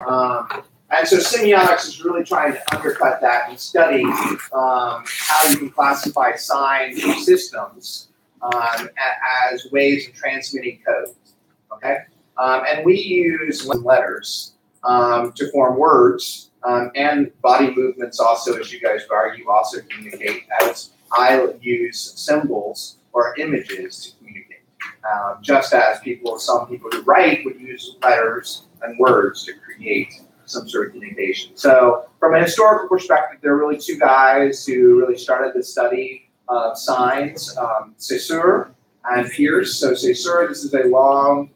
And so semiotics is really trying to undercut that and study how you can classify signs or systems as ways of transmitting code. Okay, and we use letters to form words, and body movements also, as you guys would argue, also communicate, as I use symbols or images to communicate. Just as some people who write would use letters and words to create some sort of communication. So from a historical perspective, there are really two guys who really started the study of signs, Saussure and Peirce. So Saussure, this is a long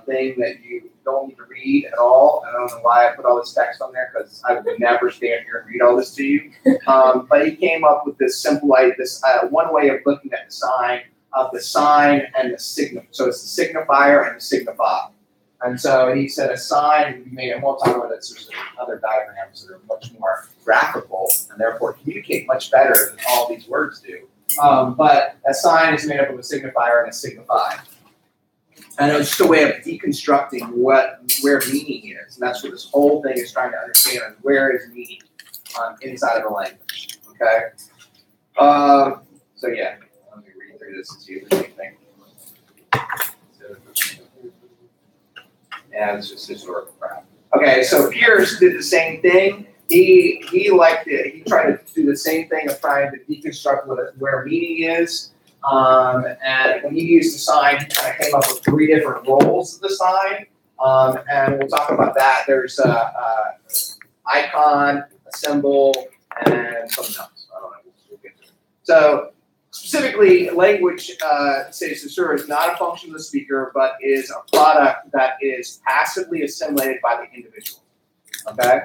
thing that you don't need to read at all. I don't know why I put all this text on there, because I would never stand here and read all this to you. But he came up with this simple, one way of looking at the sign and the signal. So it's the signifier and the signified. And so he said a sign would be made, and we'll talk about this. There's other diagrams that are much more graphical and therefore communicate much better than all these words do. But a sign is made up of a signifier and a signified. And it's just a way of deconstructing where meaning is. And that's what this whole thing is trying to understand, where is meaning inside of a language. Okay? So yeah, let me read through this and see if there's anything. Yeah, it's just historical crap. Okay, so Peirce did the same thing. He liked it. He tried to do the same thing of trying to deconstruct where meaning is. And when he used the sign, he kind of came up with 3 different roles of the sign. And we'll talk about that. There's a icon, a symbol, and something else. I don't know. We'll get to it. So specifically, language, say Saussure, is not a function of the speaker, but is a product that is passively assimilated by the individual. Okay?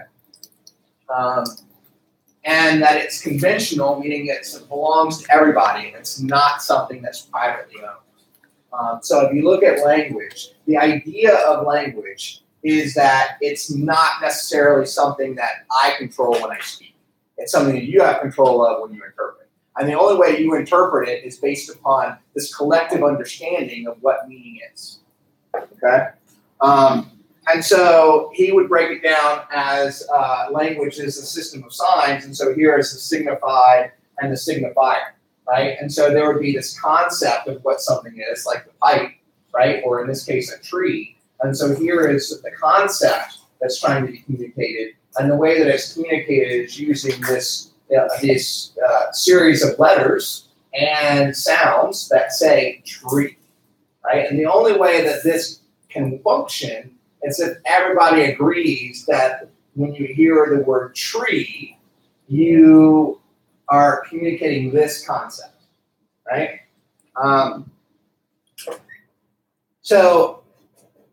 And that it's conventional, meaning it belongs to everybody. It's not something that's privately owned. So if you look at language, the idea of language is that it's not necessarily something that I control when I speak. It's something that you have control of when you interpret. And the only way you interpret it is based upon this collective understanding of what meaning is. Okay? And so he would break it down as language is a system of signs, and so here is the signified and the signifier, right? And so there would be this concept of what something is, like the pipe, right? Or in this case, a tree. And so here is the concept that's trying to be communicated, and the way that it's communicated is using this series of letters and sounds that say tree, right? And the only way that this can function is if everybody agrees that when you hear the word tree, you are communicating this concept, right? So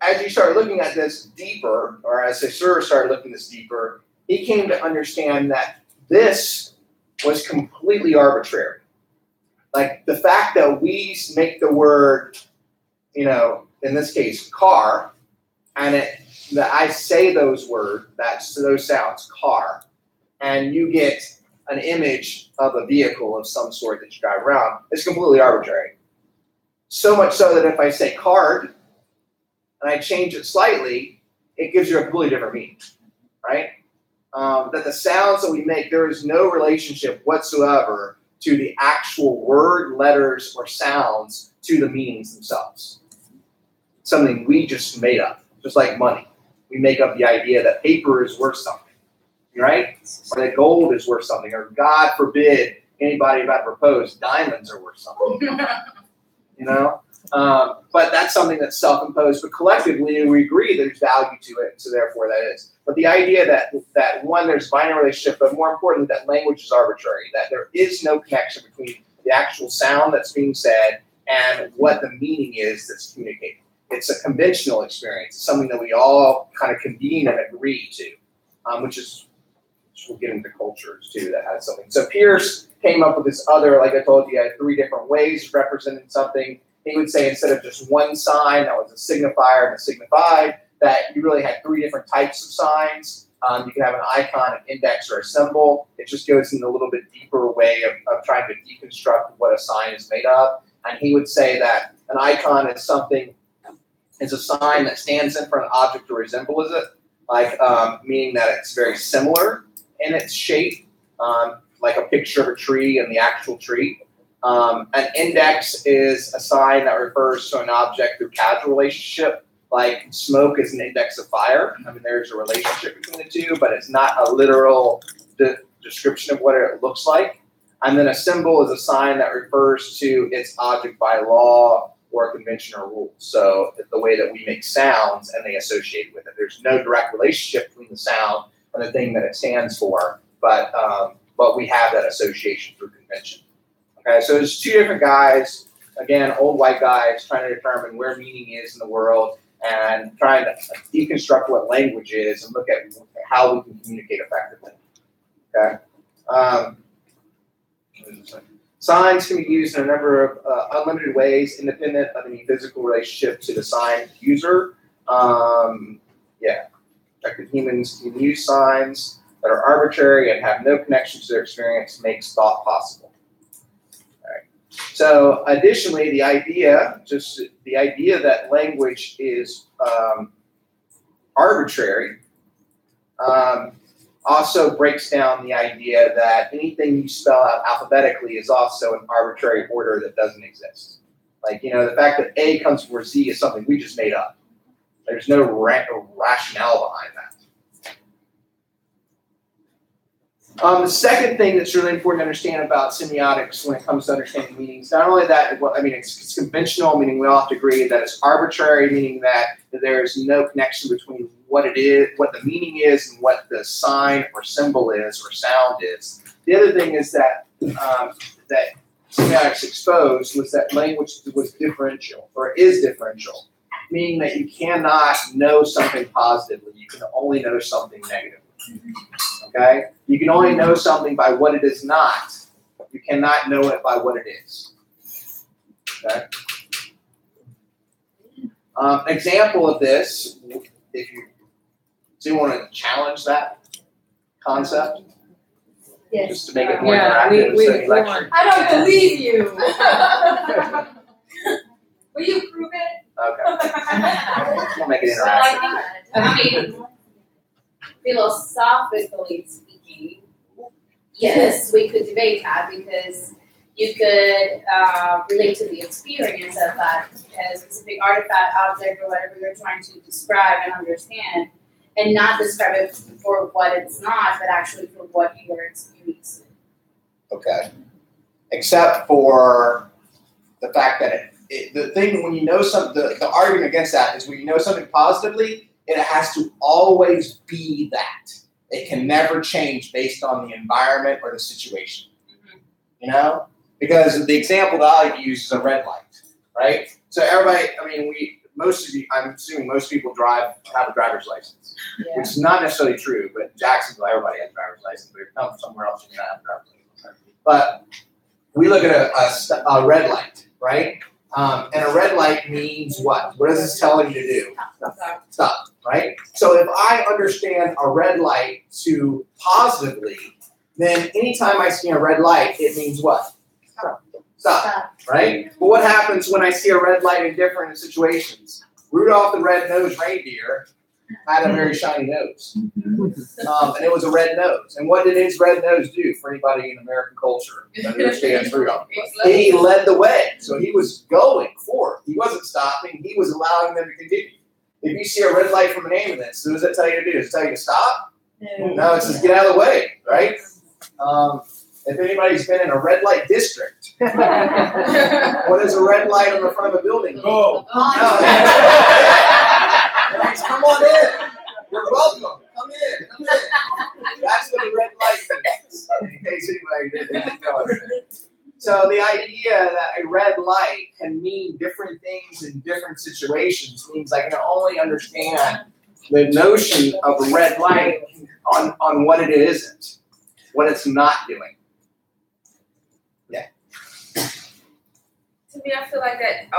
as you start looking at this deeper, or as Saussure started looking at this deeper, he came to understand that this was completely arbitrary. Like the fact that we make the word, in this case, car, and that I say those words, those sounds, car, and you get an image of a vehicle of some sort that you drive around, it's completely arbitrary. So much so that if I say card, and I change it slightly, it gives you a completely different meaning, right? That the sounds that we make, there is no relationship whatsoever to the actual word, letters, or sounds to the meanings themselves. Something we just made up. Just like money. We make up the idea that paper is worth something, right? Or that gold is worth something, or God forbid anybody about to propose, diamonds are worth something. But that's something that's self-imposed. But collectively, we agree there's value to it, so therefore that is. But the idea that one, there's binary relationship, but more importantly, that language is arbitrary, that there is no connection between the actual sound that's being said and what the meaning is that's communicated. It's a conventional experience. It's something that we all kind of convene and agree to, which we'll get into cultures too that has something. So Peirce came up with this other, like I told you, 3 different ways of representing something. He would say instead of just one sign that was a signifier and a signified, that you really had 3 different types of signs. You can have an icon, an index, or a symbol. It just goes in a little bit deeper way of trying to deconstruct what a sign is made of. And he would say that an icon is a sign that stands in for an object or resembles it. like meaning that it's very similar in its shape, like a picture of a tree and the actual tree. An index is a sign that refers to an object through causal relationship, like smoke is an index of fire. I mean, there's a relationship between the two, but it's not a literal description of what it looks like. And then a symbol is a sign that refers to its object by law or convention or rule. So the way that we make sounds and they associate with it. There's no direct relationship between the sound and the thing that it stands for, but we have that association through convention. Okay, so there's two different guys, again, old white guys trying to determine where meaning is in the world and trying to deconstruct what language is and look at how we can communicate effectively. Okay. Signs can be used in a number of unlimited ways, independent of any physical relationship to the sign user. Effective humans can use signs that are arbitrary and have no connection to their experience makes thought possible. All right. So additionally, the idea that language is arbitrary also breaks down the idea that anything you spell out alphabetically is also an arbitrary order that doesn't exist. Like, the fact that A comes before Z is something we just made up. There's no rationale behind that. The second thing that's really important to understand about semiotics when it comes to understanding meanings, not only that, it's conventional, meaning we all have to agree that it's arbitrary, meaning that there's no connection between what it is, what the meaning is, and what the sign or symbol is or sound is. The other thing is that that semiotics exposed was that language was differential, or is differential, meaning that you cannot know something positively, you can only know something negatively. Okay? You can only know something by what it is not. You cannot know it by what it is. Okay? Example of this, if you want to challenge that concept, yes. Just to make it more interactive. I don't believe you. Will you prove it? Okay. We'll make it interactive. I mean, philosophically speaking, yes, we could debate that because you could relate to the experience of that specific artifact, object, or whatever you're trying to describe and understand, and not describe it for what it's not, but actually for what you're experiencing. Okay. Except for the fact that the thing when you know something, the argument against that is when you know something positively, it has to always be that. It can never change based on the environment or the situation. Mm-hmm. Because the example that I like to use is a red light, right? So everybody, I'm assuming most people have a driver's license, which is not necessarily true, but in Jacksonville, everybody has a driver's license, but if you come somewhere else, you're not have a driver's license. But we look at a red light, right? And a red light means what? What is this telling you to do? Stop, right? So if I understand a red light to positively, then anytime I see a red light, it means what? Stop, right? But what happens when I see a red light in different situations? Rudolph the Red-Nosed Reindeer had a very shiny nose. And it was a red nose. And what did his red nose do for anybody in American culture that understands Rudolph? He led the way. So he was going forward. He wasn't stopping. He was allowing them to continue. If you see a red light from an ambulance, what does that tell you to do? Does it tell you to stop? No, it says get out of the way, right? If anybody's been in a red light district, what is a red light on the front of a building? Go. Come on in. You're welcome. Come in. That's what a red light means. In case anybody didn't know it. So the idea that a red light can mean different things in different situations means I can only understand the notion of a red light on what it isn't, what it's not doing. Yeah. To me, I feel like that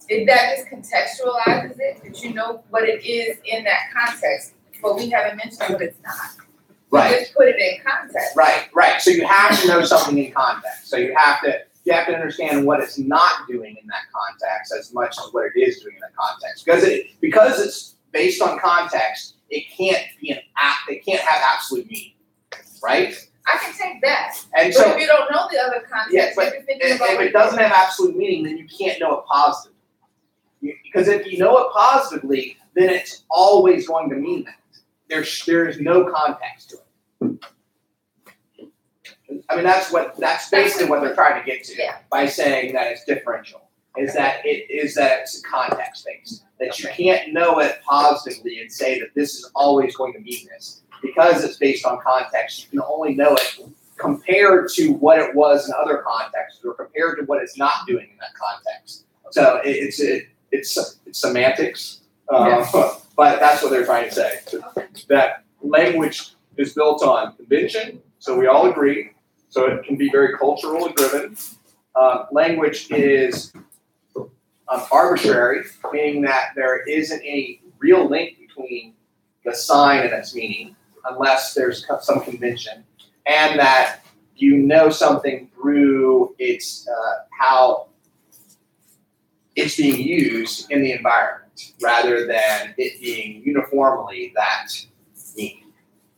that just contextualizes it, that you know what it is in that context, but we haven't mentioned what it's not. Right. Just put it in context. Right. So you have to know something in context. So you have to understand what it's not doing in that context as much as what it is doing in that context. Because it's based on context, it can't have absolute meaning, right? I can take that. And But so, if you don't know the other context, yeah, but you're thinking if about it doesn't have absolute meaning, then you can't know it positively. Because if you know it positively, then it's always going to mean that. There's no context to it. I mean, that's basically what they're trying to get to by saying that it's differential. Is that it's context based. That you can't know it positively and say that this is always going to mean this. Because it's based on context, you can only know it compared to what it was in other contexts or compared to what it's not doing in that context. So it's semantics, but that's what they're trying to say. That language is built on convention, so we all agree. So it can be very culturally driven. Language is arbitrary, meaning that there isn't any real link between the sign and its meaning, unless there's some convention, and that you know something through its how it's being used in the environment, rather than it being uniformly that meaning.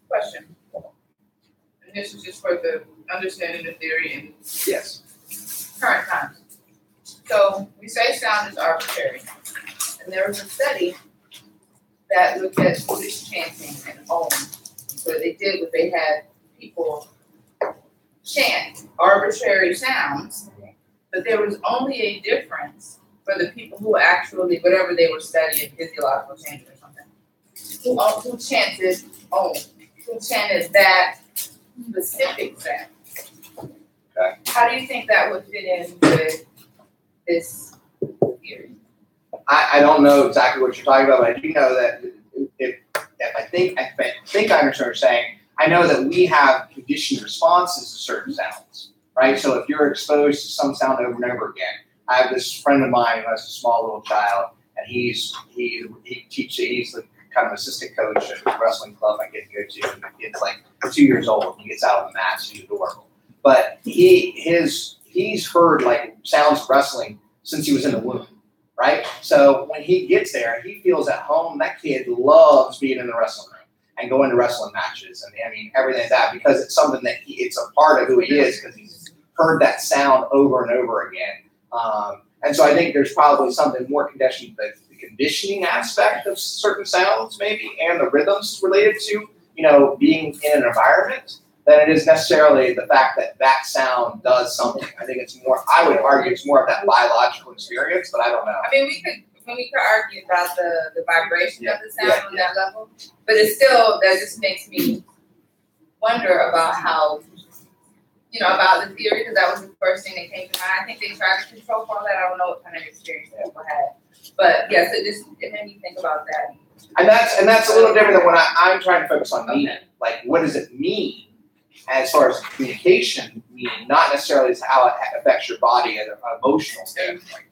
question. And this is just for the understanding the theory in Yes. current times. So we say sound is arbitrary. And there was a study that looked at Buddhist chanting and Om. So they did what they had people chant arbitrary sounds, but there was only a difference for the people who actually, whatever they were studying, physiological change or something, who chanted Om, who chanted that specific sound. Okay. How do you think that would fit in with this theory? I don't know exactly what you're talking about, but I do know that if I think I understand what you're saying, I know that we have conditioned responses to certain sounds, right? So if you're exposed to some sound over and over again, I have this friend of mine who has a small little child, and he's the kind of assistant coach at a wrestling club I get to go to, and the kid's like 2 years old, and he gets out of the mat, he's adorable. But he's heard like sounds of wrestling since he was in the womb, right? So when he gets there, he feels at home. That kid loves being in the wrestling room and going to wrestling matches, and I mean everything like that, because it's something that it's a part of who he is, because he's heard that sound over and over again. And so I think there's probably something more conditioning, the conditioning aspect of certain sounds maybe, and the rhythms related to, being in an environment, than it is necessarily the fact that that sound does something. I think it's more, I would argue it's more of that biological experience, but I don't know. I mean, we could argue about the vibration of the sound on that level, but it's still, that just makes me wonder about how, about the theory, because that was the first thing that came to mind. I think they tried to control all that. I don't know what kind of experience they ever had. But yes, it made me think about that. And that's a little different than what I'm trying to focus on meaning. Okay. Like, what does it mean as far as communication meaning, not necessarily as how it affects your body at an emotional standpoint.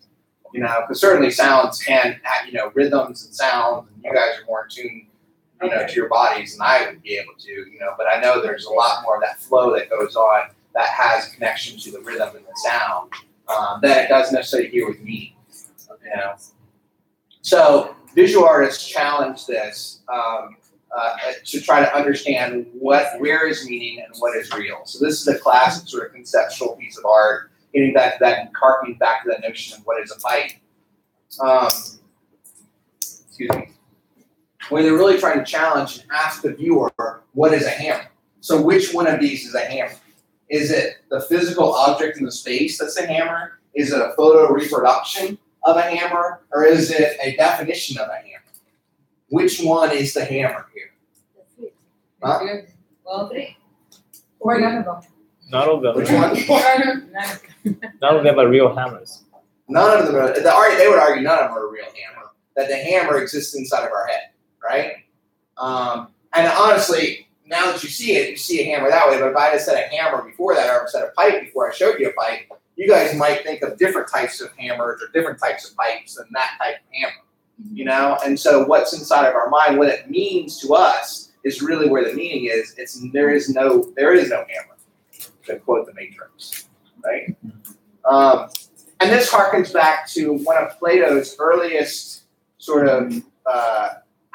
Because certainly sounds can have, rhythms and sounds, and you guys are more in tune, to your bodies than I would be able to, but I know there's a lot more of that flow that goes on that has a connection to the rhythm and the sound than it does necessarily here with me. So visual artists challenge this to try to understand where is meaning and what is real. So this is a classic sort of conceptual piece of art, getting back to that and harkening back to that notion of what is a pipe. Excuse me. Where they're really trying to challenge and ask the viewer, what is a hammer? So which one of these is a hammer? Is it the physical object in the space that's a hammer? Is it a photo reproduction of a hammer? Or is it a definition of a hammer? Which one is the hammer here? Huh? Well, three. Or none of them. None of them. Which one? None of them are real hammers. None of them are. They would argue none of them are a real hammer. That the hammer exists inside of our head, right? And honestly, now that you see a hammer that way. But if I had said a hammer before that, or said a pipe before I showed you a pipe, you guys might think of different types of hammers or different types of pipes than that type of hammer. And so what's inside of our mind, what it means to us, is really where the meaning is. There is no hammer, to quote the Matrix, right? And this harkens back to one of Plato's earliest sort of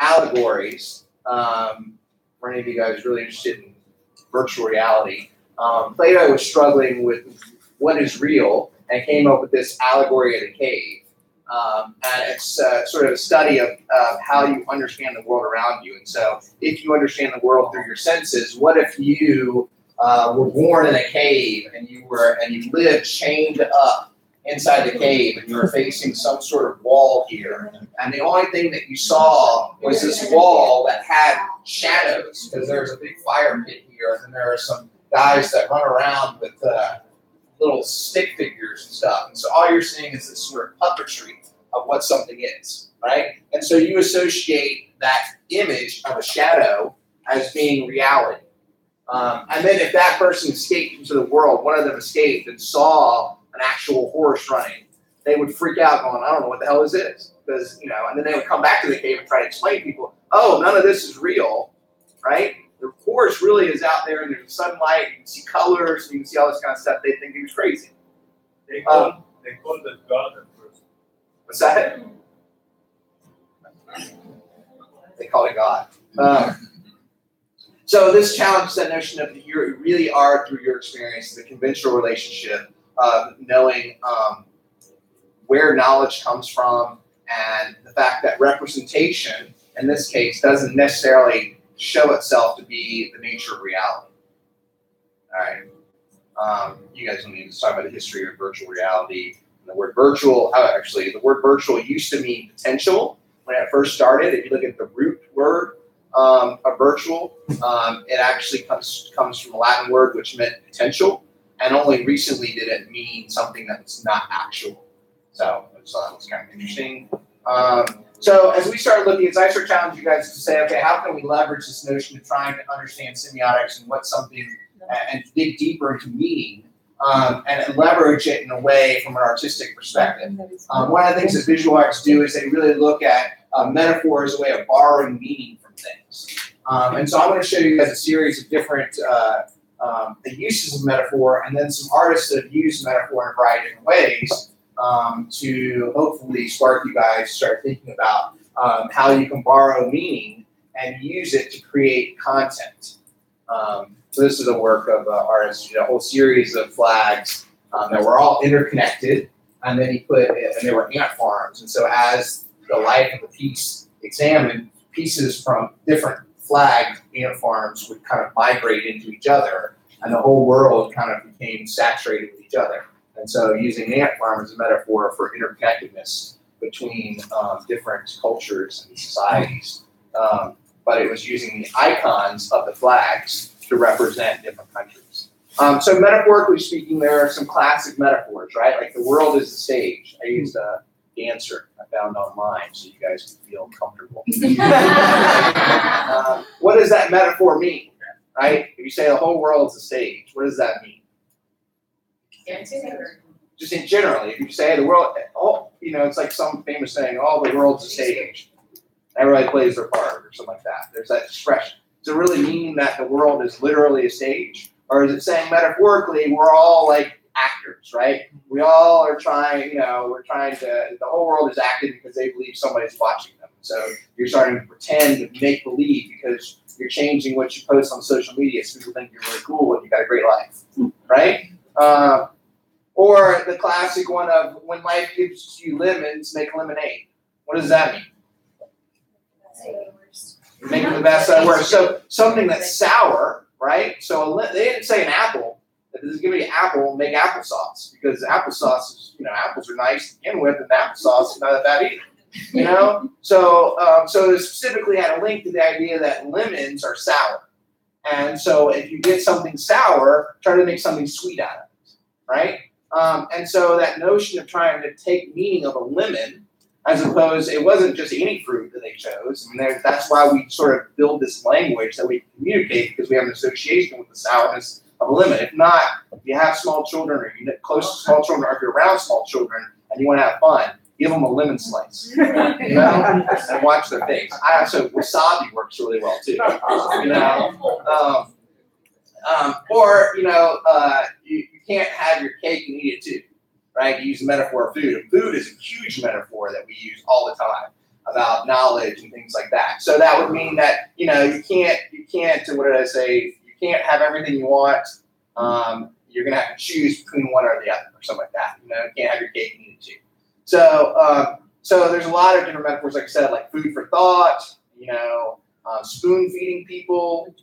allegories. For any of you guys really interested in virtual reality, Plato was struggling with what is real and came up with this allegory of the cave. And it's sort of a study of how you understand the world around you. And so if you understand the world through your senses, what if you were born in a cave and you lived chained up inside the cave and you were facing some sort of wall here, and the only thing that you saw was this wall that had shadows because there's a big fire pit here, and there are some guys that run around with little stick figures and stuff, and so all you're seeing is this sort of puppetry of what something is, right? And so you associate that image of a shadow as being reality. And then if that person escaped into the world, one of them escaped and saw an actual horse running, they would freak out going, I don't know what the hell is this? Because, and then they would come back to the cave and try to explain to people, oh, none of this is real, right? The horse really is out there and there's sunlight, you can see colors, you can see all this kind of stuff. They think he was crazy. They called it God at first. What's that? They call it God. So this challenges that notion of that you really are, through your experience, the conventional relationship of knowing where knowledge comes from, and the fact that representation, in this case, doesn't necessarily show itself to be the nature of reality. All right. You guys don't need to talk about the history of virtual reality. The word virtual, the word virtual used to mean potential when it first started. If you look at the root word of virtual, it actually comes from a Latin word which meant potential, and only recently did it mean something that's not actual. So I just thought that was kind of interesting. So as we start looking, as I start challenging you guys to say, okay, how can we leverage this notion of trying to understand semiotics and what something, and dig deeper into meaning, and leverage it in a way from an artistic perspective. One of the things that visual arts do is they really look at metaphor as a way of borrowing meaning from things. And so I'm going to show you guys a series of different uses of metaphor, and then some artists that have used metaphor in a variety of different ways to hopefully spark you guys to start thinking about how you can borrow meaning and use it to create content. So this is a work of artists, a whole series of flags that were all interconnected, and then he and they were ant farms. And so as the life of the piece examined, pieces from different flag ant farms would kind of migrate into each other, and the whole world kind of became saturated with each other. And so using ant farm as a metaphor for interconnectedness between different cultures and societies. But it was using the icons of the flags to represent different countries. So metaphorically speaking, there are some classic metaphors, right? Like the world is the stage. I used a dancer I found online so you guys can feel comfortable. What does that metaphor mean, right? If you say the whole world's a stage, what does that mean? Just in generally, if you say the world, it's like some famous saying, "Oh, the world's a stage." Everybody plays their part, or something like that. There's that expression. Does it really mean that the world is literally a stage, or is it saying metaphorically we're all like actors, right? We all are trying. We're trying to. The whole world is acting because they believe somebody's watching them. So you're starting to pretend and make believe because you're changing what you post on social media, so people think you're really cool and you got a great life, right? Or the classic one of when life gives you lemons, make lemonade. What does that mean? Make the best out of worst. So something that's sour, right? So they didn't say an apple. If this is going to be an apple, make applesauce, because applesauce is, apples are nice to begin with, and applesauce is not that bad either. So it specifically had a link to the idea that lemons are sour, and so if you get something sour, try to make something sweet out of it, right? And so that notion of trying to take meaning of a lemon, as opposed, it wasn't just any fruit that they chose. That's why we sort of build this language that we communicate, because we have an association with the sourness of a lemon. If not, if you have small children, or you're close to small children, or if you're around small children and you want to have fun, give them a lemon slice, and watch their face. So wasabi works really well too, or you can't have your cake and eat it too, right? You use the metaphor of food. And food is a huge metaphor that we use all the time. about knowledge and things like that. So that would mean that, you can't, what did I say? You can't have everything you want. You're going to have to choose between one or the other or something like that. You can't have your cake and eat it too. So, so there's a lot of different metaphors, like I said, like food for thought, spoon feeding people,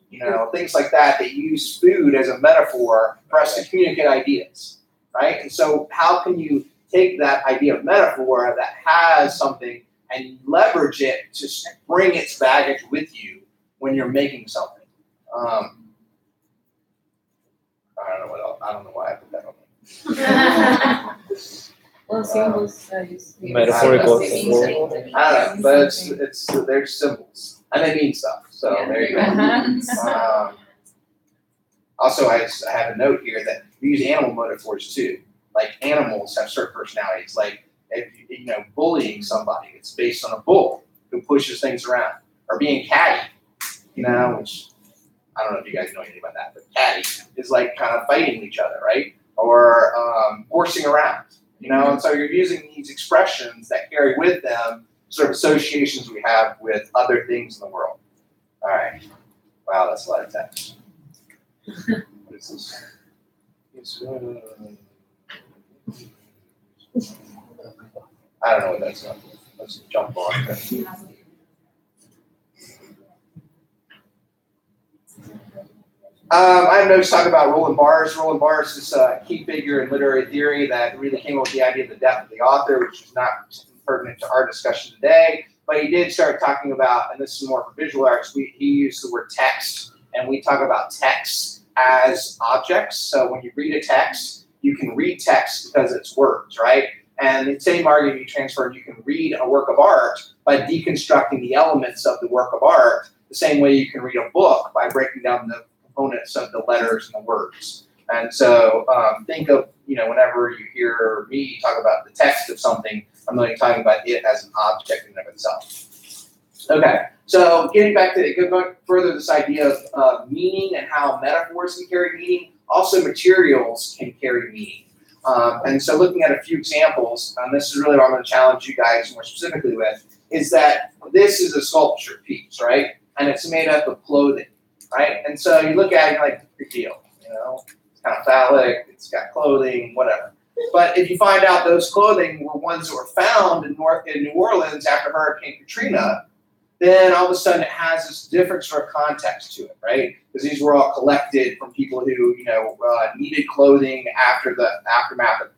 things like that. They use food as a metaphor for us to communicate ideas, right? And so how can you take that idea of metaphor that has something and leverage it to bring its baggage with you when you're making something? I don't know what else. I don't know why I put that on. Well, symbols. Metaphorical symbol. I don't know, but they're symbols and they mean stuff. So there you go. Also, I have a note here that we use animal metaphors too. Like animals have certain personalities. Like if bullying somebody, it's based on a bull who pushes things around, or being catty, which I don't know if you guys know anything about that, but catty is like kind of fighting each other, right? Or horsing around, and so you're using these expressions that carry with them sort of associations we have with other things in the world. All right. Wow, that's a lot of text. What is this? I don't know what that's about. Let's jump on. I have notes talk about Roland Barthes. Roland Barthes is a key figure in literary theory that really came up with the idea of the death of the author, which is not pertinent to our discussion today. But he did start talking about, and this is more for visual arts, he used the word text, and we talk about text as objects. So when you read a text, you can read text because it's words, right? And the same argument you transfer, you can read a work of art by deconstructing the elements of the work of art, the same way you can read a book by breaking down the components of the letters and the words. And so think of, whenever you hear me talk about the text of something, I'm really talking about it as an object in and of itself. Okay, so getting back to going further, this idea of meaning and how metaphors can carry meaning, also materials can carry meaning. And so looking at a few examples, and this is really what I'm going to challenge you guys more specifically with, is that this is a sculpture piece, right? And it's made up of clothing, right? And so you look at it, you're like, big deal, it's kind of phallic, it's got clothing, whatever. But if you find out those clothing were ones that were found in New Orleans after Hurricane Katrina, then all of a sudden it has this different sort of context to it, right? Because these were all collected from people who, needed clothing after the aftermath of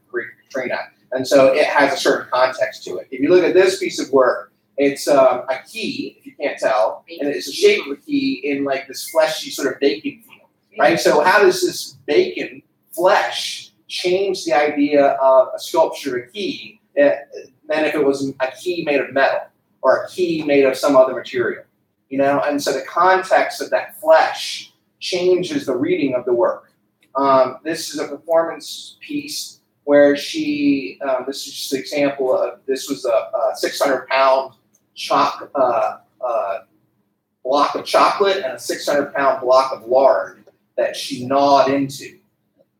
Katrina. And so it has a certain context to it. If you look at this piece of work, it's a key, if you can't tell, and it's the shape of a key in like this fleshy sort of bacon feel, right? So how does this bacon flesh change the idea of a sculpture, a key, than if it was a key made of metal or a key made of some other material, And so the context of that flesh changes the reading of the work. This is a performance piece where she, this is just an example of, this was a 600-pound block of chocolate and a 600-pound block of lard that she gnawed into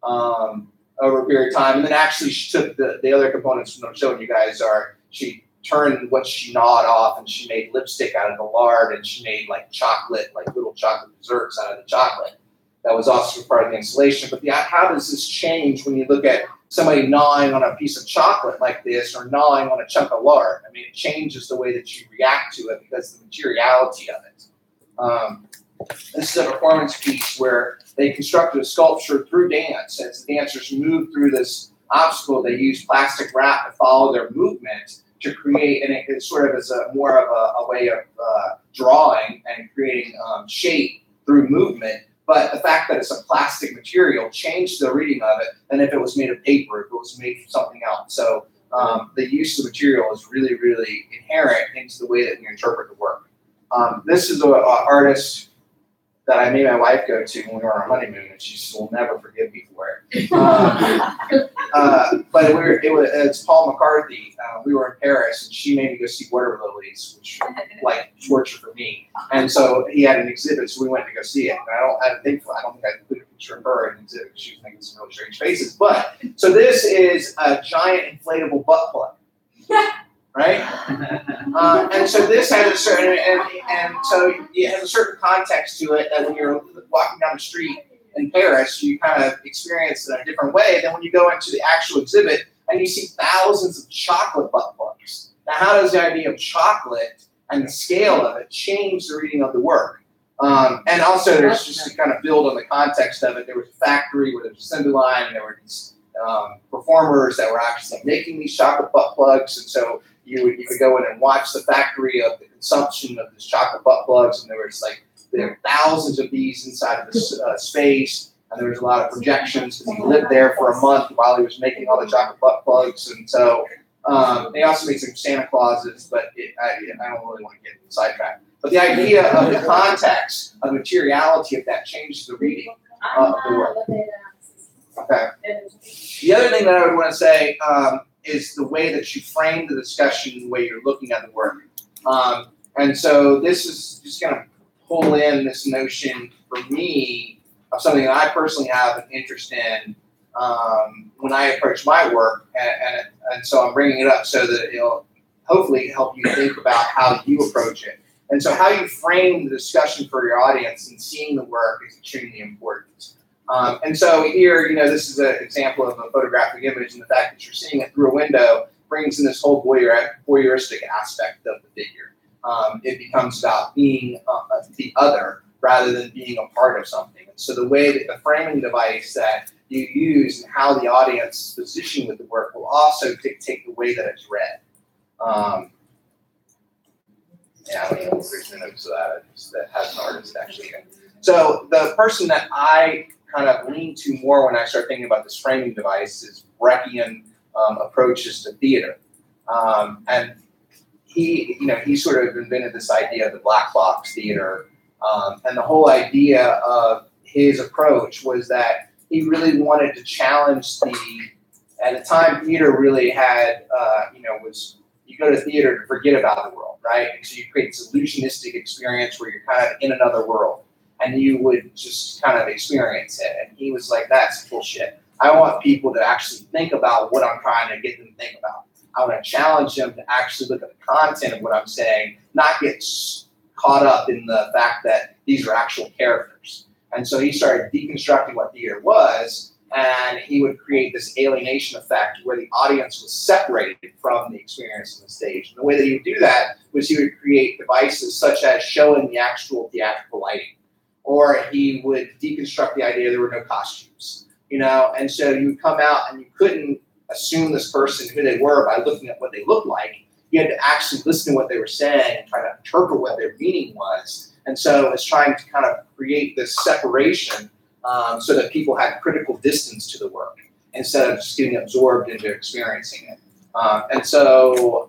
over a period of time. And then actually she took the other components from what I'm showing you guys she turned what she gnawed off and she made lipstick out of the lard and she made like chocolate, like little chocolate desserts out of the chocolate. That was also part of the installation. But how does this change when you look at somebody gnawing on a piece of chocolate like this or gnawing on a chunk of lard? I mean, it changes the way that you react to it because of the materiality of it. This is a performance piece where they constructed a sculpture through dance. As the dancers moved through this obstacle, they used plastic wrap to follow their movement to create, and it sort of is more of a way of drawing and creating shape through movement. But the fact that it's a plastic material changed the reading of it than if it was made of paper, if it was made from something else. So the use of material is really, really inherent into the way that we interpret the work. This is an artist that I made my wife go to when we were on our honeymoon, and she will never forgive me for it. But it's Paul McCarthy. We were in Paris, and she made me go see water lilies, which was like torture for me. And so he had an exhibit, so we went to go see it. And I don't think I included a picture of her in the exhibit. She was making some really strange faces. But so this is a giant inflatable butt plug. right? And so this has a certain, and so it has a certain context to it that when you're walking down the street in Paris, you kind of experience it in a different way than when you go into the actual exhibit and you see thousands of chocolate butt plugs. Now, how does the idea of chocolate and the scale of it change the reading of the work? And also, there's just to kind of build on the context of it, there was a factory where there was an assembly line, and there were these performers that were actually making these chocolate butt plugs, and so you could go in and watch the factory of the consumption of these chocolate butt plugs, and there were thousands of these inside of this space, and there was a lot of projections because he lived there for a month while he was making all the chocolate butt plugs, and so they also made some Santa Clauses, but I don't really want to get sidetracked. But the idea of the context of materiality of that changes the reading of the work. Okay. The other thing that I would want to say is the way that you frame the discussion, the way you're looking at the work. And so this is just going to pull in this notion for me of something that I personally have an interest in when I approach my work. And so I'm bringing it up so that it'll hopefully help you think about how you approach it. And so how you frame the discussion for your audience and seeing the work is extremely important. And so here, this is an example of a photographic image, and the fact that you're seeing it through a window brings in this whole voyeuristic aspect of the figure. It becomes about being the other rather than being a part of something. And so the way that the framing device that you use and how the audience is positioned with the work will also dictate the way that it's read. Yeah, I don't know if there's notes of that has an artist actually. So the person that I kind of lean to more when I start thinking about this framing device is Breckian approaches to theater. And he sort of invented this idea of the black box theater. And the whole idea of his approach was that he really wanted to challenge at the time, theater really had, you go to theater to forget about the world, right? And so you create this illusionistic experience where you're kind of in another world and you would just kind of experience it. And he was like, that's bullshit. I want people to actually think about what I'm trying to get them to think about. I want to challenge them to actually look at the content of what I'm saying, not get caught up in the fact that these are actual characters. And so he started deconstructing what theater was, and he would create this alienation effect where the audience was separated from the experience on the stage. And the way that he would do that was he would create devices such as showing the actual theatrical lighting, or he would deconstruct the idea there were no costumes, and so you would come out and you couldn't assume this person who they were by looking at what they looked like. You had to actually listen to what they were saying and try to interpret what their meaning was. And so it's trying to kind of create this separation so that people had critical distance to the work instead of just getting absorbed into experiencing it. And so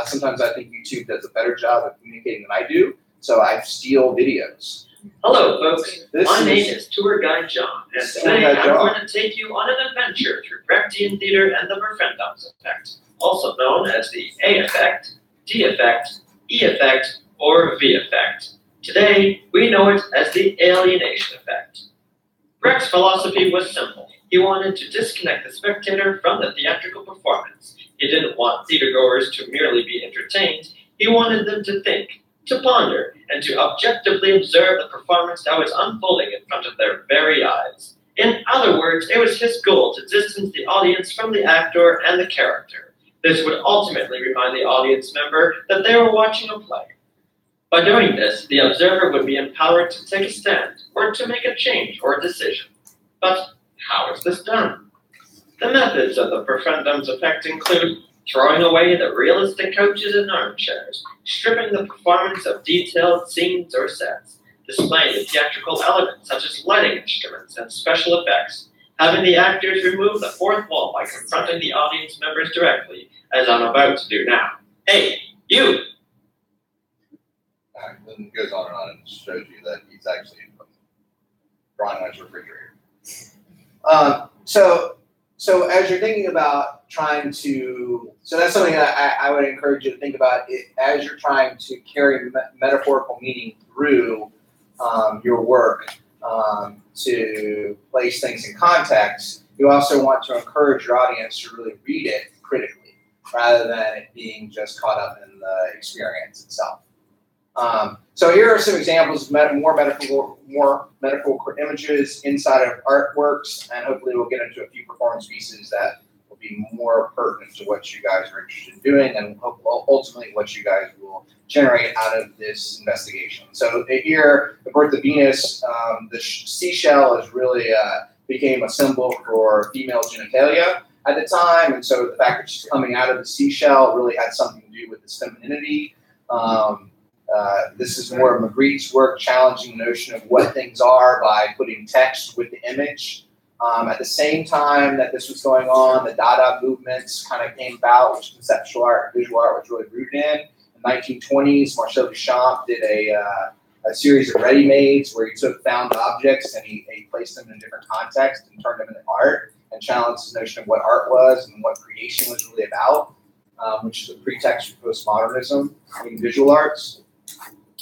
sometimes I think YouTube does a better job of communicating than I do, so I steal videos. Hello, folks. My name is Tour Guide John, and today I'm going to take you on an adventure through Brechtian theater and the Verfremdungs effect, also known as the A effect, D effect, E effect, or V effect. Today, we know it as the alienation effect. Brecht's philosophy was simple. He wanted to disconnect the spectator from the theatrical performance. He didn't want theatergoers to merely be entertained. He wanted them to think, to ponder, and to objectively observe the performance that was unfolding in front of their very eyes. In other words, it was his goal to distance the audience from the actor and the character. This would ultimately remind the audience member that they were watching a play. By doing this, the observer would be empowered to take a stand, or to make a change or a decision. But how is this done? The methods of the Verfremdungs effect include throwing away the realistic couches and armchairs, stripping the performance of detailed scenes or sets, displaying the theatrical elements such as lighting instruments and special effects, having the actors remove the fourth wall by confronting the audience members directly, as I'm about to do now. Hey, you! Then goes on and shows you that he's actually drawing on his refrigerator. So as you're thinking about trying to, so that's something that I would encourage you to think about as you're trying to carry metaphorical meaning through your work to place things in context. You also want to encourage your audience to really read it critically. rather than it being just caught up in the experience itself. So here are some examples of more metaphorical images inside of artworks, and hopefully we'll get into a few performance pieces that will be more pertinent to what you guys are interested in doing, and ultimately what you guys will generate out of this investigation. So here, the birth of Venus, the seashell is really became a symbol for female genitalia at the time, and so the fact that she's coming out of the seashell really had something to do with this femininity. This is more of Magritte's work, challenging the notion of what things are by putting text with the image. At the same time that this was going on, the Dada movements kind of came about, which conceptual art and visual art was really rooted in. In the 1920s, Marcel Duchamp did a series of ready-mades where he took found objects and he placed them in a different context and turned them into art and challenged the notion of what art was and what creation was really about, which is a pretext for postmodernism in visual arts.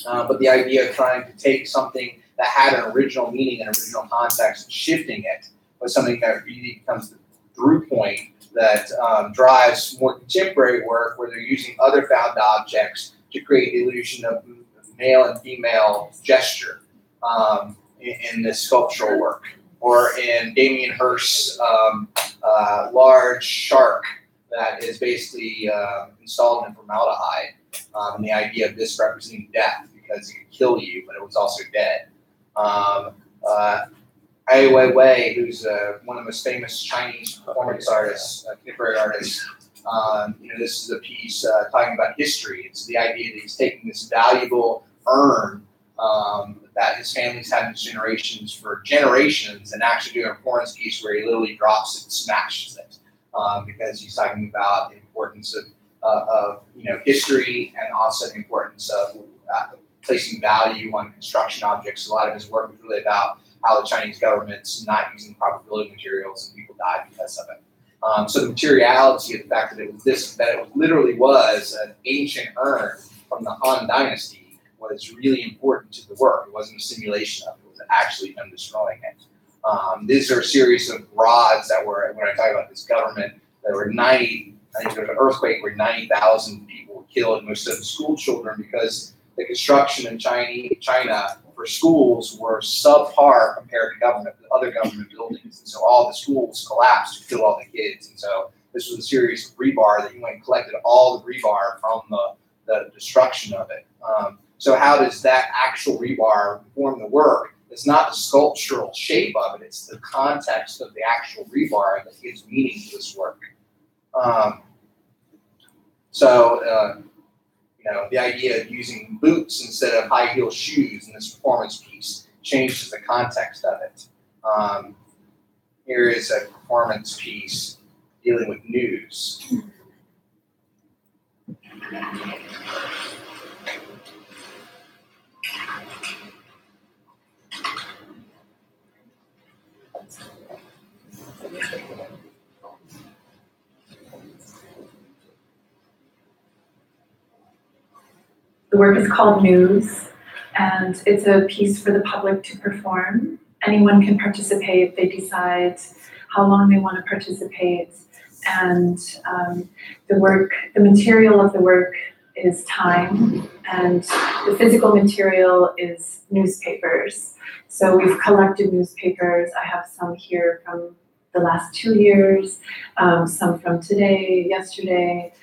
But the idea of trying to take something that had an original meaning and original context and shifting it was something that really becomes the through point that drives more contemporary work where they're using other found objects to create the illusion of male and female gesture in this sculptural work. Or in Damien Hirst's large shark that is basically installed in formaldehyde, and the idea of this representing death because it could kill you, but it was also dead. Ai Weiwei, who's one of the most famous Chinese performance artists, contemporary artists, this is a piece talking about history. It's the idea that he's taking this valuable urn that his family's had in generations for generations and actually doing a performance piece where he literally drops it and smashes it because he's talking about the importance of history and also the importance of placing value on construction objects. A lot of his work was really about how the Chinese government's not using proper building materials and people died because of it. So the materiality of the fact that it literally was an ancient urn from the Han Dynasty was really important to the work. It wasn't a simulation of it. It was actually them destroying it. These are a series of rods that were, when I talk about this government, there were I think there was an earthquake where 90,000 people were killed, most of them school children, because the construction in China for schools were subpar compared to other government buildings. And so all the schools collapsed to kill all the kids. And so this was a series of rebar that you went and collected all the rebar from the destruction of it. So how does that actual rebar form the work? It's not the sculptural shape of it, it's the context of the actual rebar that gives meaning to this work. The idea of using boots instead of high heel shoes in this performance piece changes the context of it. Here is a performance piece dealing with news. The work is called News, and it's a piece for the public to perform. Anyone can participate. They decide how long they want to participate, and the material of the work is time, and the physical material is newspapers. So we've collected newspapers. I have some here from the last 2 years, some from today, yesterday.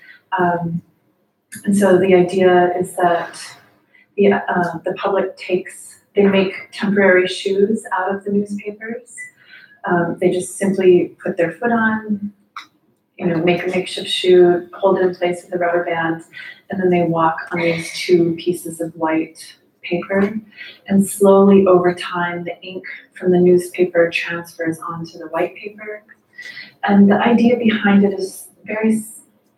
And so the idea is that the public they make temporary shoes out of the newspapers. They just simply put their foot on, make a makeshift shoe, hold it in place with a rubber band, and then they walk on these 2 pieces of white paper. And slowly over time, the ink from the newspaper transfers onto the white paper. And the idea behind it is very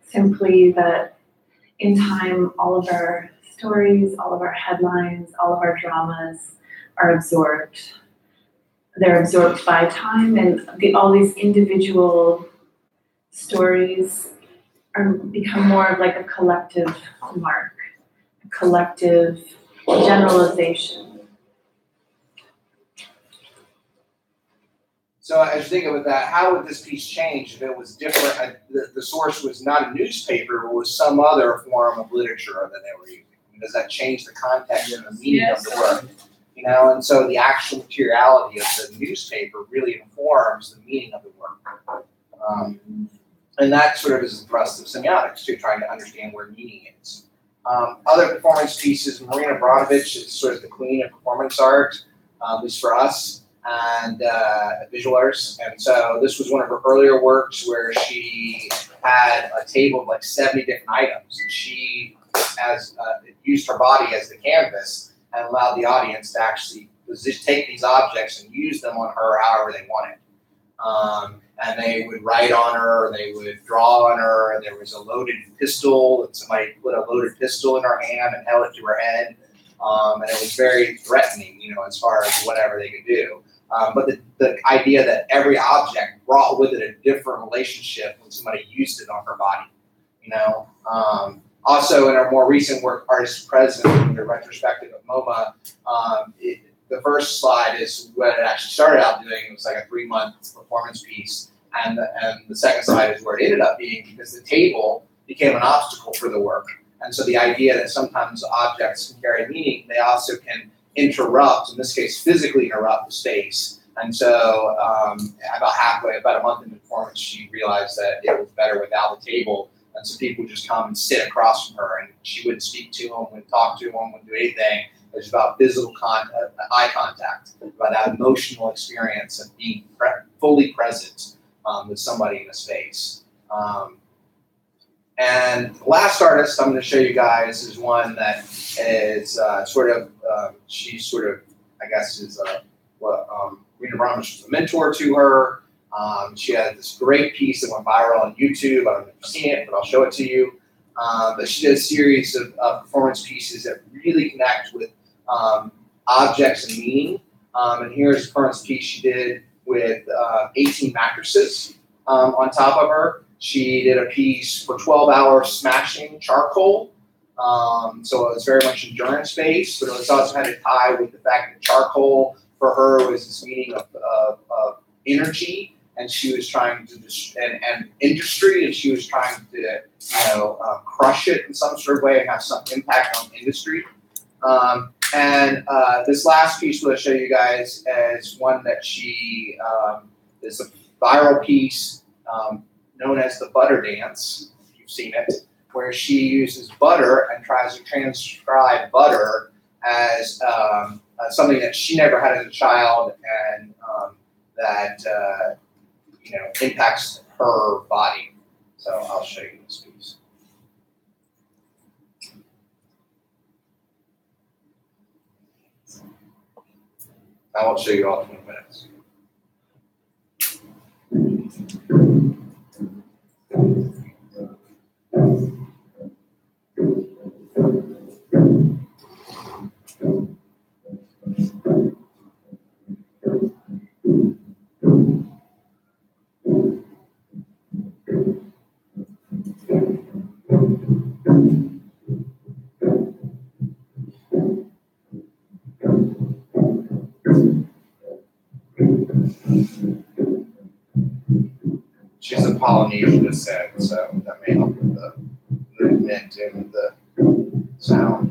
simply that in time, all of our stories, all of our headlines, all of our dramas are absorbed. They're absorbed by time, and all these individual stories become more of like a collective mark, a collective generalization. So as you think about that, how would this piece change if it was different? The source was not a newspaper, but was some other form of literature that they were using. Does that change the context and the meaning of the work? You know, and so the actual materiality of the newspaper really informs the meaning of the work. And that sort of is the thrust of semiotics too, trying to understand where meaning is. Other performance pieces, Marina Abramovich is sort of the queen of performance art, at least for us, and visual arts. And so this was one of her earlier works where she had a table of like 70 different items. And she used her body as the canvas and allowed the audience to actually just take these objects and use them on her however they wanted. And they would write on her, or they would draw on her, and there was a loaded pistol, and somebody put a loaded pistol in her hand and held it to her head. And it was very threatening, you know, as far as whatever they could do. But the idea that every object brought with it a different relationship when somebody used it on her body, you know. Also, in our more recent work, Artist Present, the retrospective of MoMA, the first slide is what it actually started out doing. It was like a 3-month performance piece. And the second slide is where it ended up being, because the table became an obstacle for the work. And so the idea that sometimes objects can carry meaning, they also can interrupt, in this case, physically interrupt the space. And so about a month into performance, she realized that it was better without the table. And so people would just come and sit across from her, and she wouldn't speak to them, wouldn't talk to them, wouldn't do anything. It was about physical eye contact, about that emotional experience of being fully present with somebody in a space. And the last artist I'm going to show you guys is one that is she's sort of, I guess, is Rena Abramovich was a mentor to her. She had this great piece that went viral on YouTube. I don't know if you've seen it, but I'll show it to you. But she did a series of performance pieces that really connect with objects and meaning. And here's a performance piece she did with 18 mattresses on top of her. She did a piece for 12 hours smashing charcoal. So it was very much endurance based, but it was also had a tie with the fact that charcoal for her was this meaning of energy, and she was trying to and industry, and she was trying to crush it in some sort of way and have some impact on industry. And this last piece we'll show you guys is one that she is a viral piece known as the butter dance. If you've seen it, where she uses butter and tries to transcribe butter as something that she never had as a child, and that impacts her body. So I'll show you this piece. I won't show you all 20 minutes. She's of Polynesian descent, so that may help with the movement and the sound.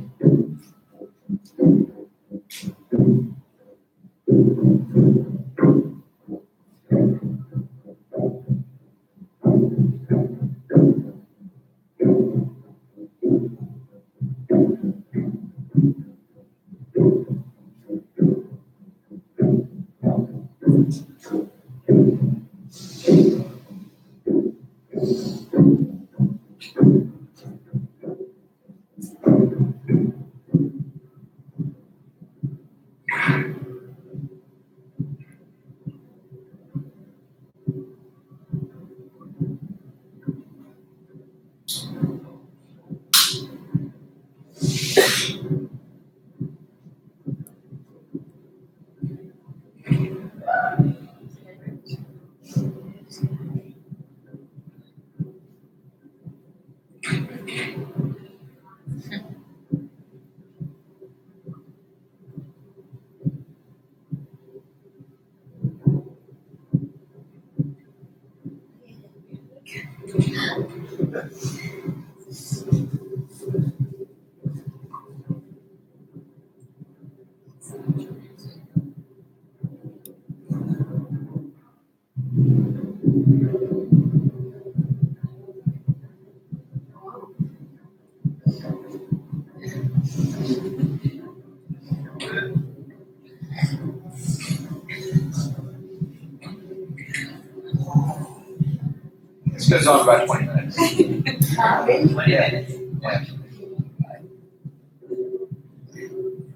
This goes on about 20 minutes. Yeah.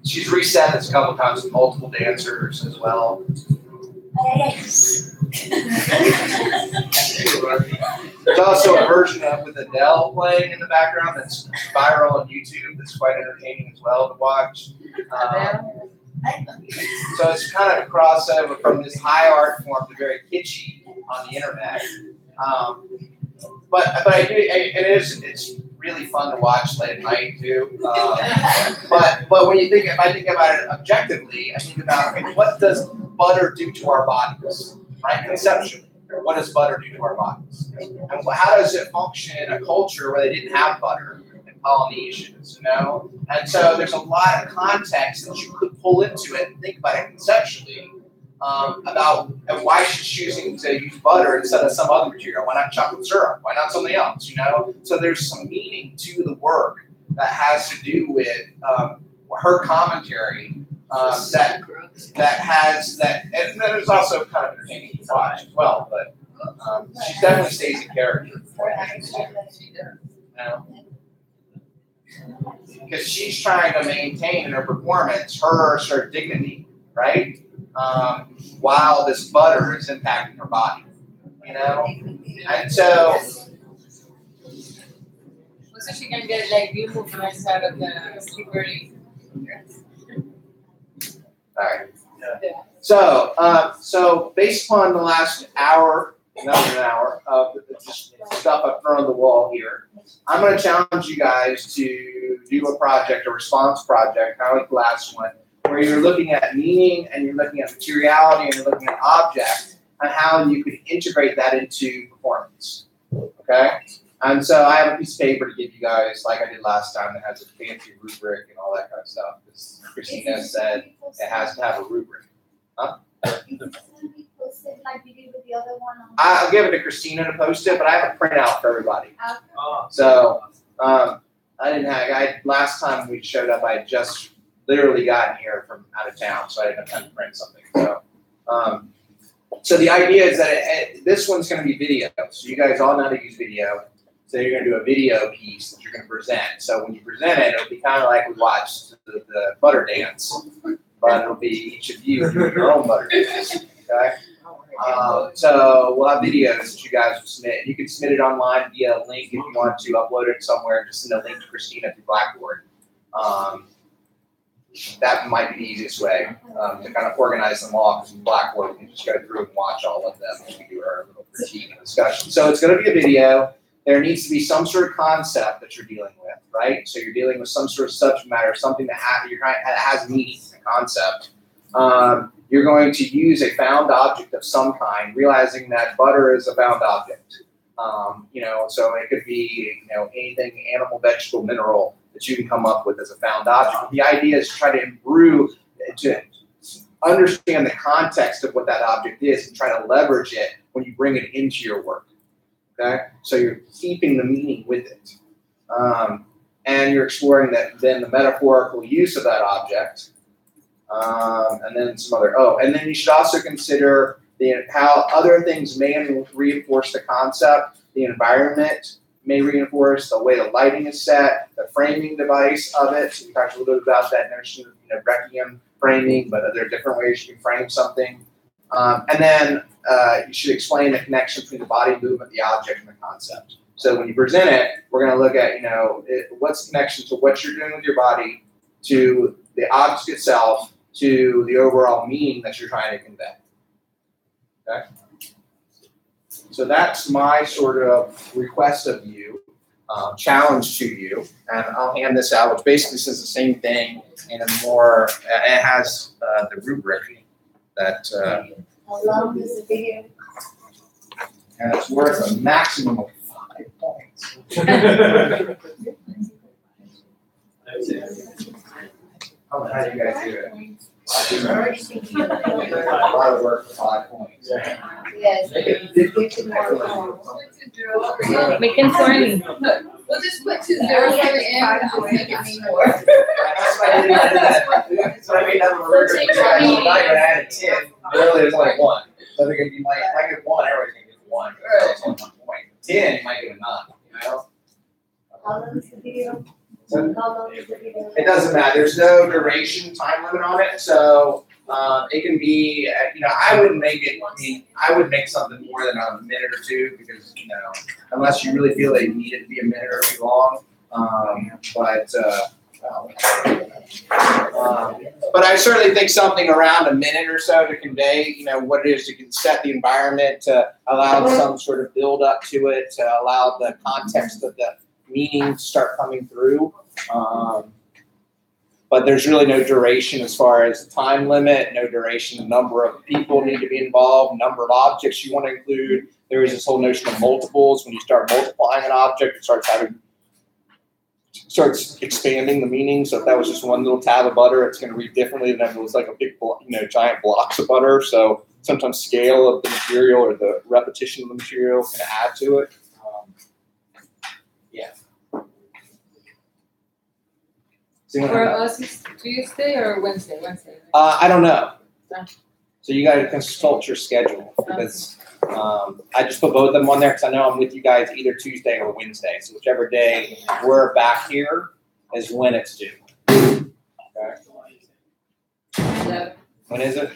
She's reset this a couple times with multiple dancers as well. There's also a version of with Adele playing in the background that's viral on YouTube that's quite entertaining as well to watch. So it's kind of a crossover from this high art form to very kitschy on the internet. But I do, it's really fun to watch late at night too. But when you if I think about it objectively, I think about, okay, what does butter do to our bodies, right? Conceptually, what does butter do to our bodies? And how does it function in a culture where they didn't have butter in Polynesians, you know? And so there's a lot of context that you could pull into it and think about it conceptually. About why she's choosing to use butter instead of some other material. Why not chocolate syrup? Why not something else? You know, so there's some meaning to the work that has to do with her commentary that has that, and then there's also kind of entertaining to watch as well. But she definitely stays in character. Because she's trying to maintain in her performance her dignity, right? While this butter is impacting her body, you know? And so... So she can get like new movements out of the slippery dress. Alright. So based upon the last hour, another hour of just stuff I've thrown on the wall here, I'm going to challenge you guys to do a project, a response project, kind of like the last one, where you're looking at meaning and you're looking at materiality and you're looking at object and how you could integrate that into performance. Okay? And so I have a piece of paper to give you guys, like I did last time, that has a fancy rubric and all that kind of stuff. Because Christina said it has to have a rubric. Huh? I'll give it to Christina to post it, but I have a printout for everybody. So I didn't have. Last time we showed up, I had just literally gotten here from out of town, so I didn't have time to print something. So the idea is that this one's going to be video. So you guys all know how to use video. So you're going to do a video piece that you're going to present. So when you present it, it'll be kind of like we watched the butter dance, but it'll be each of you doing your own butter dance. Okay. So we'll have videos that you guys will submit. You can submit it online via a link if you want to upload it somewhere. Just send a link to Christina through Blackboard. That might be the easiest way to kind of organize them all, because in Blackboard we can just go through and watch all of them as we do our little critique and discussion. So it's going to be a video. There needs to be some sort of concept that you're dealing with, right? So you're dealing with some sort of subject matter, something that has meaning, a concept. You're going to use a found object of some kind, realizing that butter is a found object. So it could be anything, animal, vegetable, mineral, that you can come up with as a found object. But the idea is to try to improve, to understand the context of what that object is and try to leverage it when you bring it into your work. Okay? So you're keeping the meaning with it. And you're exploring then the metaphorical use of that object. And then some other, and then you should also consider how other things may reinforce the concept, the environment may reinforce, the way the lighting is set, the framing device of it. So we talked a little bit about that notion of Brechian framing, but there are different ways you can frame something. And then you should explain the connection between the body movement, the object, and the concept. So when you present it, we're going to look at, what's the connection to what you're doing with your body, to the object itself, to the overall meaning that you're trying to convey. Okay? So that's my sort of request of you, challenge to you, and I'll hand this out, which basically says the same thing in a more, it has the rubric that. How long is the video? And it's worth a maximum of 5. How do you guys do it? A lot of work for 5 points. Yes. Make it funny. We'll just put 2 zeros at the end, and I'll make it mean more. That's why I didn't do that. That's why we have a reverse. take I'm not your gonna add a 10. Really, there's only 1. So they're gonna be like, if I get 1, everybody's gonna get 1. It's only 1 point. 10, you might get a 9. You know? How long is the video? So How long is the video? it doesn't matter. There's no duration time limit on it. So it can be, I wouldn't make it. I would make something more than a minute or 2 because unless you really feel that you need it to be a minute or 2 long. But I certainly think something around a minute or so to convey, what it is. You can set the environment to allow some sort of build up to it, to allow the context of the meaning to start coming through. But there's really no duration as far as time limit, no duration, the number of people need to be involved, number of objects you want to include. There is this whole notion of multiples. When you start multiplying an object, it starts expanding the meaning. So if that was just one little tab of butter, it's going to read differently than if it was like a big, giant blocks of butter. So sometimes scale of the material or the repetition of the material can add to it. For us, it's Tuesday or Wednesday? Wednesday. I don't know. So you got to consult your schedule because I just put both of them on there because I know I'm with you guys either Tuesday or Wednesday. So whichever day we're back here is when it's due. Okay. When is it?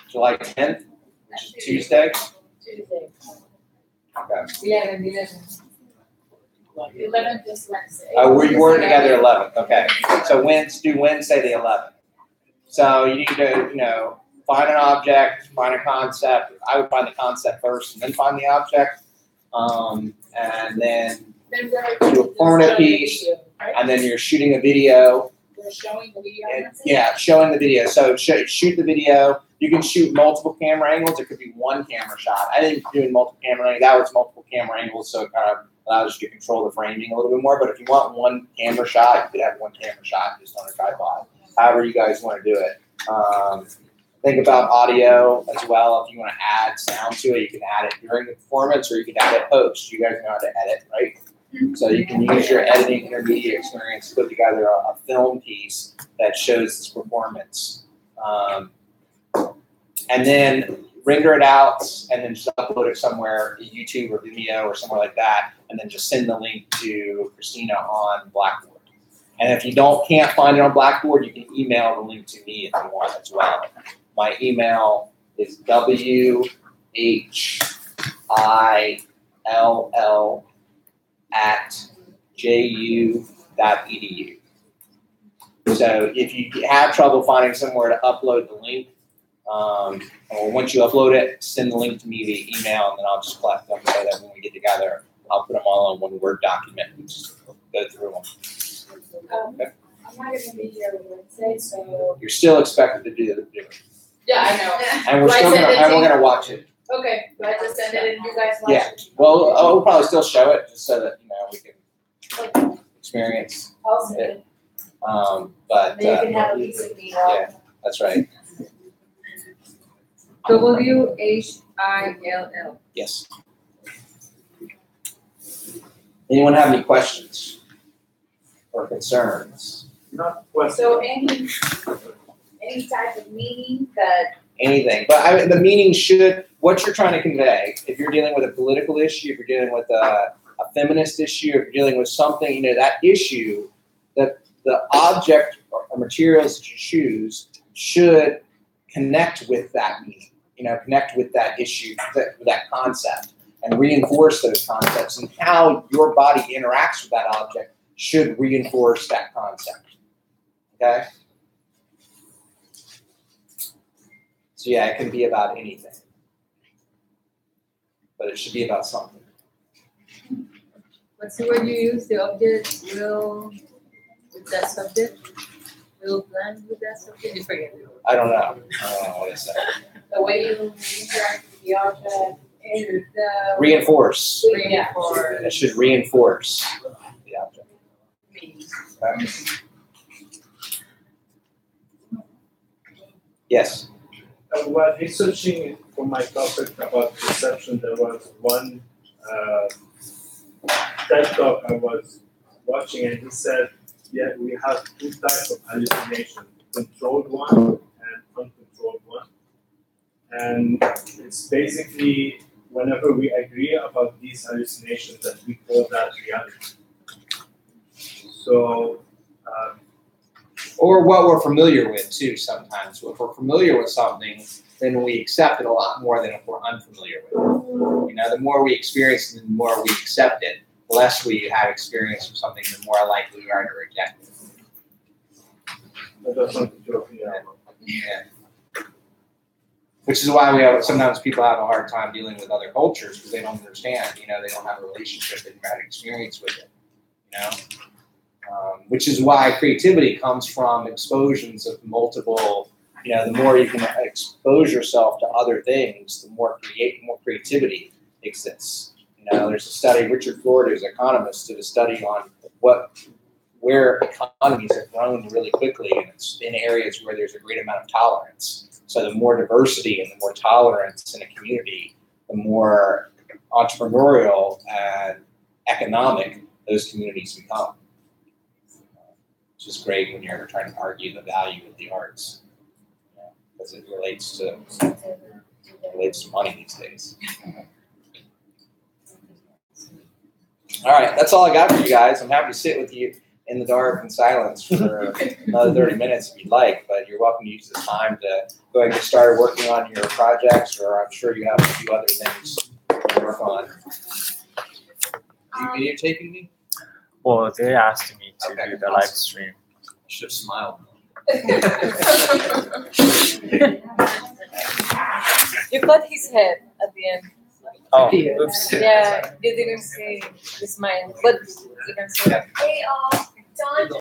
July 10th, which is Tuesday. Tuesday. Okay. 11. 11th is Wednesday. We're together 11th. Okay. So do Wednesday the 11th. So you need to, find an object, find a concept. I would find the concept first and then find the object. And then do a formative piece. And then you're shooting a video. We're showing the video. Yeah, showing the video. So shoot the video. You can shoot multiple camera angles. It could be one camera shot. I didn't do multiple camera angles. That was multiple camera angles, so it kind of allows you to control the framing a little bit more. But if you want one camera shot, you could have one camera shot just on a tripod. However you guys want to do it. Think about audio as well. If you want to add sound to it, you can add it during the performance or you can add it post. You guys know how to edit, right? So you can use your editing intermediate experience to put together a film piece that shows this performance. And then render it out and then just upload it somewhere, YouTube or Vimeo or somewhere like that, and then just send the link to Christina on Blackboard. And if you can't find it on Blackboard, you can email the link to me if you want as well. My email is whill@ju.edu. So if you have trouble finding somewhere to upload the link, or once you upload it, send the link to me via email, and then I'll just collect them so that when we get together, I'll put them all on one Word document and just go through them. Okay. I'm not gonna be here Wednesday, so. You're still expected to do it. Yeah, I know. And we're still gonna watch it. Okay, do I just send it and you guys watch Yeah. it? Well, we'll probably still show it just so that we can experience I'll send it. But Then you can have a piece of me. yeah, that's right. WHILL. Yes. Anyone have any questions or concerns? Not question. So any type of meaning that. Anything, but the meaning what you're trying to convey. If you're dealing with a political issue, if you're dealing with a feminist issue, if you're dealing with something, that issue, that the object or materials that you choose should connect with that meaning. Connect with that issue, that concept, and reinforce those concepts. And how your body interacts with that object should reinforce that concept. Okay. So yeah, it can be about anything, but it should be about something. What's the word you use? The object will with that subject? Will blend with that subject? You forget. I don't know what it said. The way you interact with the object And Reinforce. reinforce. It should reinforce the object. Yes. While researching for my topic about perception, there was one TED talk I was watching, and he said, yeah, we have two types of hallucination, controlled one and uncontrolled one. And it's basically whenever we agree about these hallucinations that we call that reality. So, Or what we're familiar with too sometimes. If we're familiar with something, then we accept it a lot more than if we're unfamiliar with it. You know, the more we experience it, the more we accept it. The less we have experience with something, the more likely we are to reject it. that's something to Yeah. Which is why sometimes people have a hard time dealing with other cultures because they don't understand. You know, they don't have a relationship, they've had experience with it. You know, which is why creativity comes from explosions of multiple. You know, the more you can expose yourself to other things, the more creativity exists. You know, there's a study. Richard Florida, who's an economist, did a study on where economies have grown really quickly, and it's in areas where there's a great amount of tolerance. So the more diversity and the more tolerance in a community, the more entrepreneurial and economic those communities become. Which is great when you're trying to argue the value of the arts, because it relates to money these days. All right, that's all I got for you guys. I'm happy to sit with you in the dark and silence for another 30 minutes if you'd like, but you're welcome to use this time to go ahead and get started working on your projects, or I'm sure you have a few other things to work on. Are you videotaping me? Well, they asked me to Okay, do the live stream. I should have smiled. You cut his head at the end. Oh, oops. Yeah, you didn't say this mine, but you can say that. Hey, Don